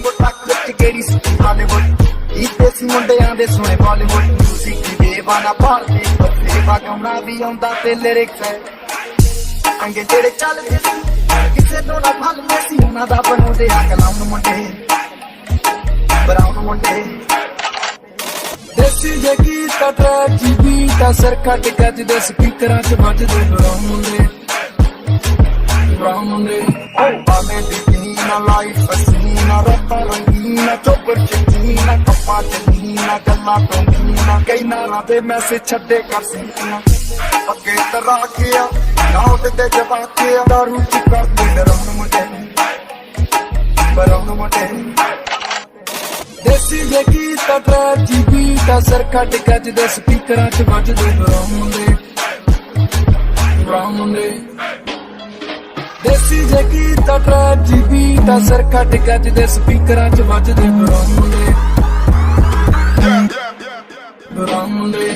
ਵਾਂਗੂ ਟੱਕ ਵਿੱਚ ਕਿਹੜੀ ਸੁਣੀ ਹਾਲੀਵੁੱਡ ਇਹ ਦੇਸੀ ਮੁੰਡਿਆਂ ਦੇ ਸੁਣੇ ਬਾਲੀਵੁੱਡ ਮਿਊਜ਼ਿਕ ਦੀ ਦੇਵਾਨਾ ਭਾਰਤੀ ਬੱਲੇ ਵਗਾਉਣਾ ਵੀ ਆਉਂਦਾ ਤੇ ਲਿਰਿਕਸ ਹੈ ਅੰਗੇ ਜਿਹੜੇ ਚੱਲਦੇ ਸੀ ਕਿਸੇ ਤੋਂ ਨਾ ਭੱਲਦੇ ਸੀ ਉਹਨਾਂ ਦਾ ਬਣਾਉਂਦੇ ਆ ਕਲਾਮ ਮੁੰਡੇ ਬਰਾਉਨ ਮੁੰਡੇ ਦੇਸੀ ਜੇ ਗੀਤ ਟਰੈਕ ਜੀ ਬੀਟ ਅਸਰ ਕੱਟ ਗੱਜਦੇ ਸਪੀਕਰਾਂ 'ਚ ਵੱਜਦੇ ਬਰਾਉਨ ਮੁੰਡੇ ਭਾਵੇਂ ਦਿੱਤੀਨਾ ਲਾਈਫ ਹਸੀਨਾ ਰੱਤਾਂ ਰੰਗੀਨਾ ਚੋਬਰ ਚੀਨਾ ਕੱਪਾਂ ਚੀਨਾ ਗੱਲਾਂ ਤੋਂ ਮੀਨਾ ਕਈ ਨਾਲਾਂ ਦੇ ਮੈਸੇਜ ਛੱਡੇ ਕਰ ਸੀਨਾ ਅੱਗੇ ਤਰਾ ਗਿਆ ਨਾਉਟ ਤੇ ਜਵਾਕਿਆ ਦਾਰੂ ਚ ਕਰਦੇ ਡਰਾਉਣ ਮੁੰਡੇ ਦੇਸੀ ਜੇ ਗੀਤ ਟਰੈਕ ਜੀ ਬੀਟ ਅਸਰ ਕੱਟ ਗੱਜਦੇ ਸਪੀਕਰਾਂ 'ਚ ਵੱਜਦੇ ਬਰਾਉਨ ਮੁੰਡੇ ਦੇਸੀ ਜੇ ਗੀਤ ਟਰੈਕ ਜੀ ਬੀਟ ਅਸਰ ਕੱਟ ਗੱਜਦੇ ਸਪੀਕਰਾਂ 'ਚ ਵੱਜਦੇ ਬਰਾਉਨ ਮੁੰਡੇ